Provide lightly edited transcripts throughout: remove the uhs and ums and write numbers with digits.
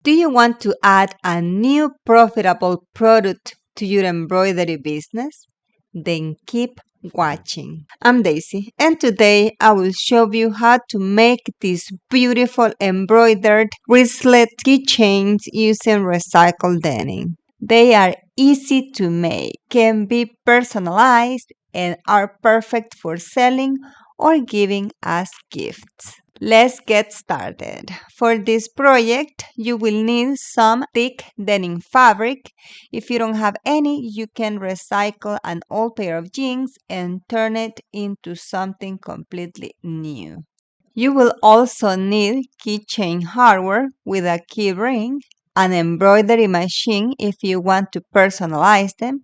Do you want to add a new profitable product to your embroidery business? Then keep watching. I'm Daisy, and today I will show you how to make these beautiful embroidered wristlet keychains using recycled denim. They are easy to make, can be personalized, and are perfect for selling or giving as gifts. Let's get started. For this project, you will need some thick denim fabric. If you don't have any, you can recycle an old pair of jeans and turn it into something completely new. You will also need keychain hardware with a key ring, an embroidery machine if you want to personalize them.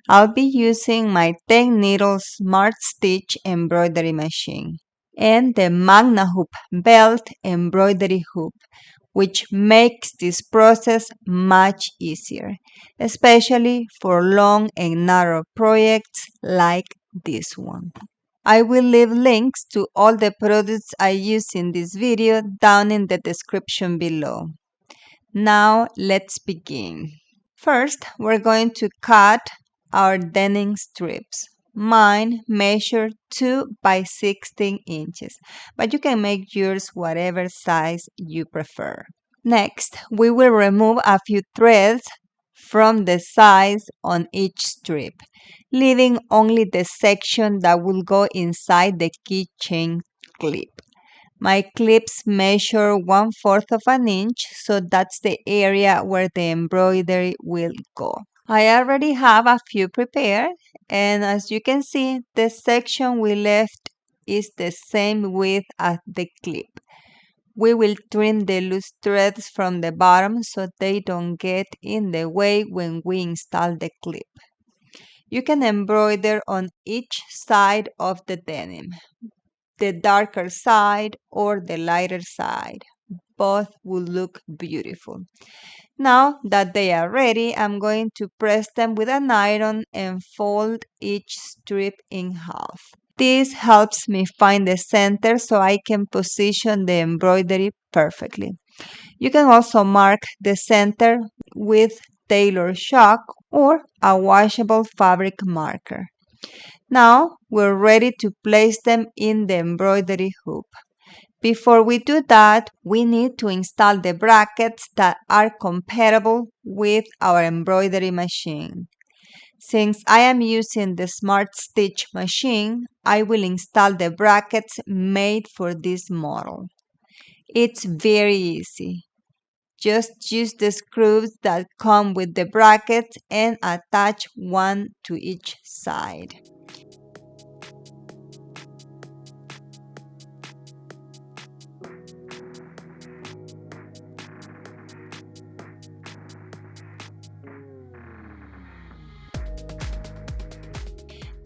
I'll be using my 10 needle Smartstitch embroidery machine and the MagnaHoop Belt Embroidery Hoop, which makes this process much easier, especially for long and narrow projects like this one. I will leave links to all the products I use in this video down in the description below. Now let's begin. First, we're going to cut our denim strips. Mine measure 2 by 16 inches, but you can make yours whatever size you prefer. Next, we will remove a few threads from the sides on each strip, leaving only the section that will go inside the keychain clip. My clips measure 1/4 of an inch, so that's the area where the embroidery will go. I already have a few prepared, and as you can see, the section we left is the same width as the clip. We will trim the loose threads from the bottom so they don't get in the way when we install the clip. You can embroider on each side of the denim, the darker side or the lighter side. Both will look beautiful. Now that they are ready, I'm going to press them with an iron and fold each strip in half. This helps me find the center so I can position the embroidery perfectly. You can also mark the center with tailor chalk or a washable fabric marker. Now we're ready to place them in the embroidery hoop. Before we do that, we need to install the brackets that are compatible with our embroidery machine. Since I am using the Smartstitch machine, I will install the brackets made for this model. It's very easy. Just use the screws that come with the brackets and attach one to each side.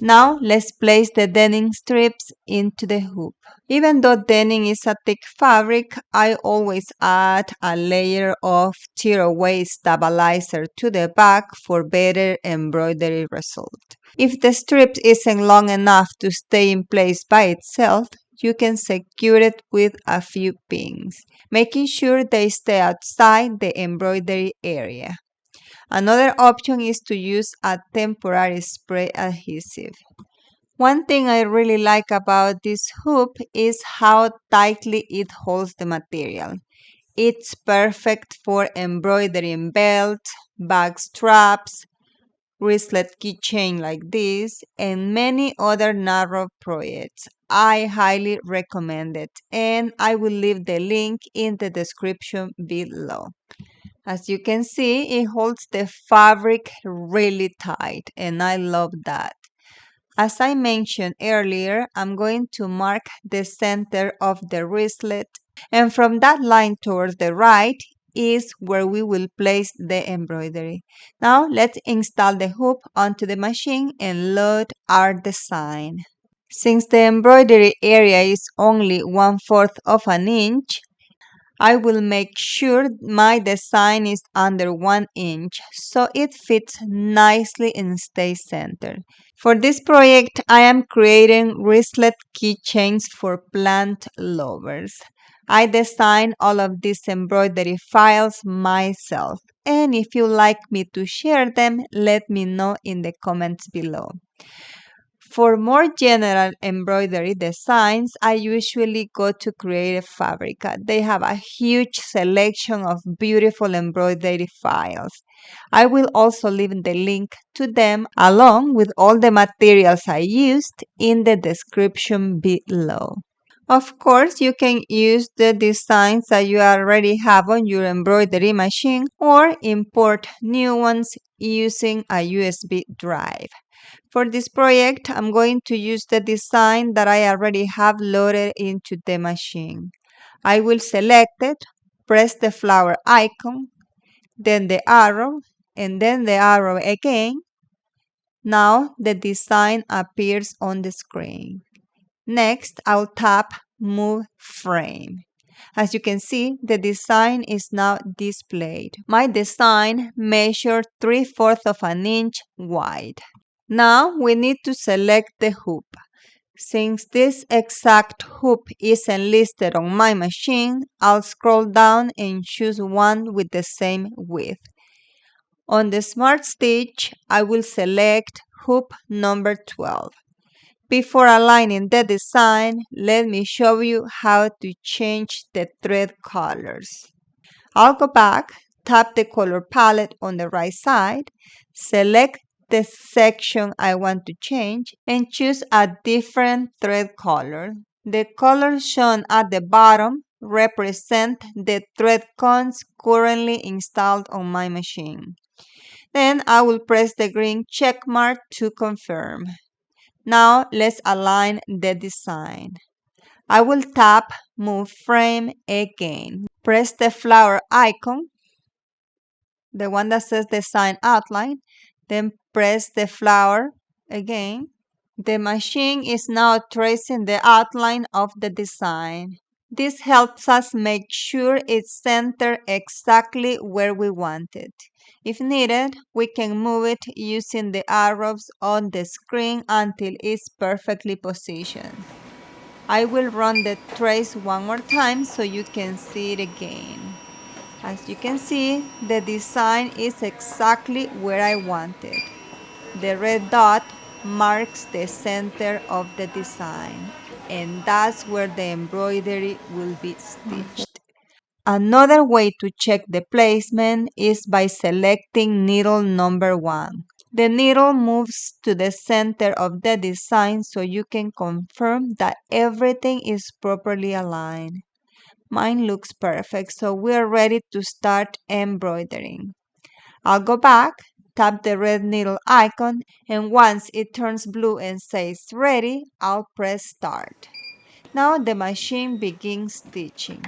Now let's place the denim strips into the hoop. Even though denim is a thick fabric, I always add a layer of tearaway stabilizer to the back for better embroidery result. If the strip isn't long enough to stay in place by itself, you can secure it with a few pins, making sure they stay outside the embroidery area. Another option is to use a temporary spray adhesive. One thing I really like about this hoop is how tightly it holds the material. It's perfect for embroidering belts, bag straps, wristlet keychain like this, and many other narrow projects. I highly recommend it, and I will leave the link in the description below. As you can see, it holds the fabric really tight, and I love that. As I mentioned earlier, I'm going to mark the center of the wristlet, and from that line towards the right is where we will place the embroidery. Now let's install the hoop onto the machine and load our design. Since the embroidery area is only 1/4 of an inch, I will make sure my design is under 1 inch so it fits nicely and stays centered. For this project, I am creating wristlet keychains for plant lovers. I designed all of these embroidery files myself, and if you like me to share them, let me know in the comments below. For more general embroidery designs, I usually go to Creative Fabrica. They have a huge selection of beautiful embroidery files. I will also leave the link to them along with all the materials I used in the description below. Of course, you can use the designs that you already have on your embroidery machine or import new ones using a USB drive. For this project, I'm going to use the design that I already have loaded into the machine. I will select it, press the flower icon, then the arrow, and then the arrow again. Now the design appears on the screen. Next, I'll tap Move Frame. As you can see, the design is now displayed. My design measured 3/4 of an inch wide. Now we need to select the hoop. Since this exact hoop isn't listed on my machine, I'll scroll down and choose one with the same width. On the Smartstitch, I will select hoop number 12. Before aligning the design, let me show you how to change the thread colors. I'll go back, tap the color palette on the right side, select the section I want to change, and choose a different thread color. The colors shown at the bottom represent the thread cones currently installed on my machine. Then I will press the green check mark to confirm. Now let's align the design. I will tap Move Frame again. Press the flower icon, the one that says Design Outline, then press the flower again. The machine is now tracing the outline of the design. This helps us make sure it's centered exactly where we want it. If needed, we can move it using the arrows on the screen until it's perfectly positioned. I will run the trace one more time so you can see it again. As you can see, the design is exactly where I want it. The red dot marks the center of the design, and that's where the embroidery will be stitched. Another way to check the placement is by selecting needle number 1. The needle moves to the center of the design so you can confirm that everything is properly aligned. Mine looks perfect, so we're ready to start embroidering. I'll go back, tap the red needle icon, and once it turns blue and says ready, I'll press start. Now the machine begins stitching.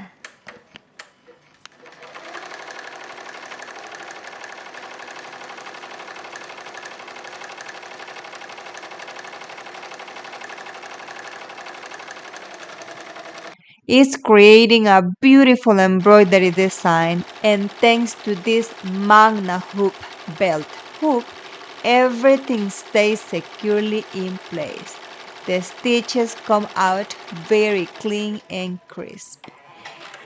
It's creating a beautiful embroidery design, and thanks to this MagnaHoop Belt Hoop, everything stays securely in place. The stitches come out very clean and crisp.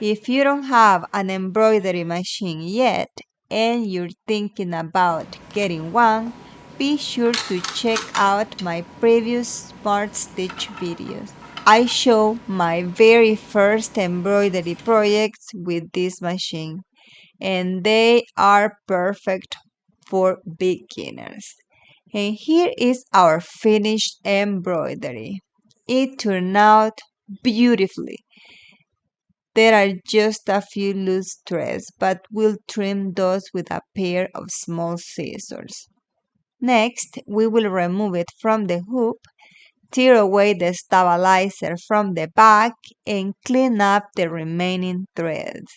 If you don't have an embroidery machine yet and you're thinking about getting one, be sure to check out my previous Smartstitch videos. I show my very first embroidery projects with this machine, and they are perfect for beginners. And here is our finished embroidery. It turned out beautifully. There are just a few loose threads, but we'll trim those with a pair of small scissors. Next, we will remove it from the hoop, tear away the stabilizer from the back, and clean up the remaining threads.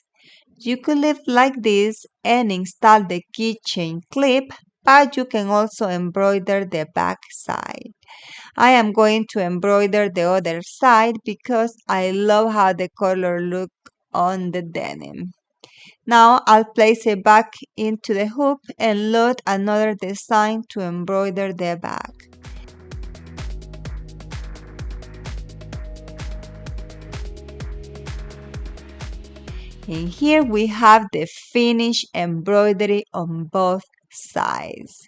You could leave like this and install the keychain clip, but you can also embroider the back side. I am going to embroider the other side because I love how the color looks on the denim. Now I'll place it back into the hoop and load another design to embroider the back. And here we have the finished embroidery on both sides.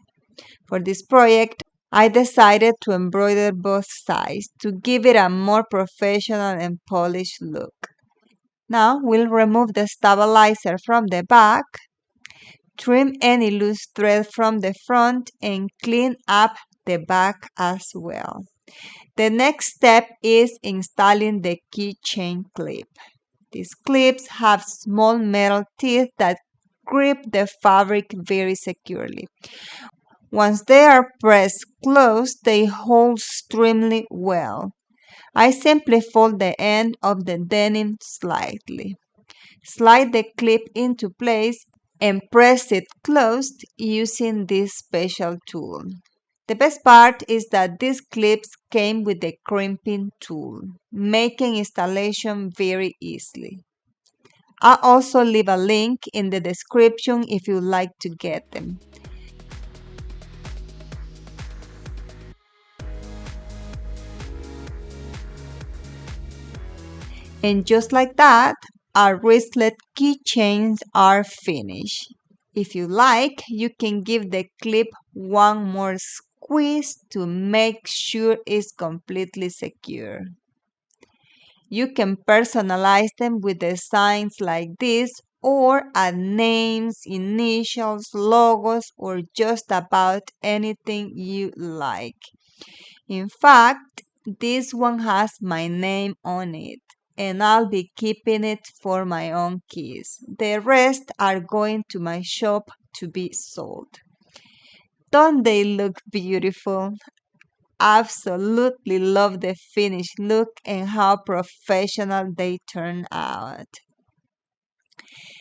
For this project, I decided to embroider both sides to give it a more professional and polished look. Now we'll remove the stabilizer from the back, trim any loose thread from the front, and clean up the back as well. The next step is installing the keychain clip. These clips have small metal teeth that grip the fabric very securely. Once they are pressed closed, they hold extremely well. I simply fold the end of the denim slightly. Slide the clip into place and press it closed using this special tool. The best part is that these clips came with the crimping tool, making installation very easy. I'll also leave a link in the description if you'd like to get them. And just like that, our wristlet keychains are finished. If you like, you can give the clip one more squeeze to make sure it's completely secure. You can personalize them with designs like this or add names, initials, logos, or just about anything you like. In fact, this one has my name on it, and I'll be keeping it for my own keys. The rest are going to my shop to be sold. Don't they look beautiful? Absolutely love the finished look and how professional they turn out.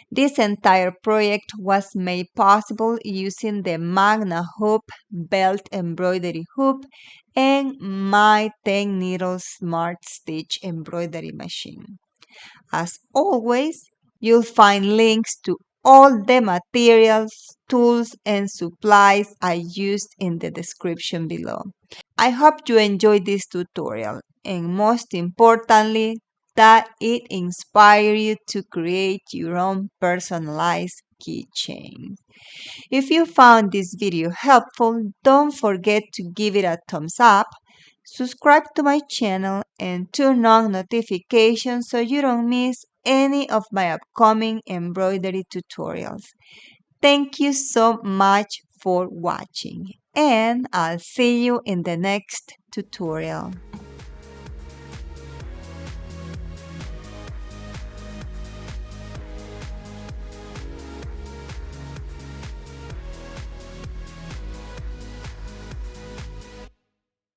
This entire project was made possible using the MagnaHoop Belt Embroidery Hoop and my 10 needle Smartstitch embroidery machine. As always, you'll find links to all the materials, tools, and supplies I used in the description below. I hope you enjoyed this tutorial and most importantly, that it inspires you to create your own personalized keychain. If you found this video helpful, don't forget to give it a thumbs up, subscribe to my channel, and turn on notifications so you don't miss any of my upcoming embroidery tutorials. Thank you so much for watching, and I'll see you in the next tutorial.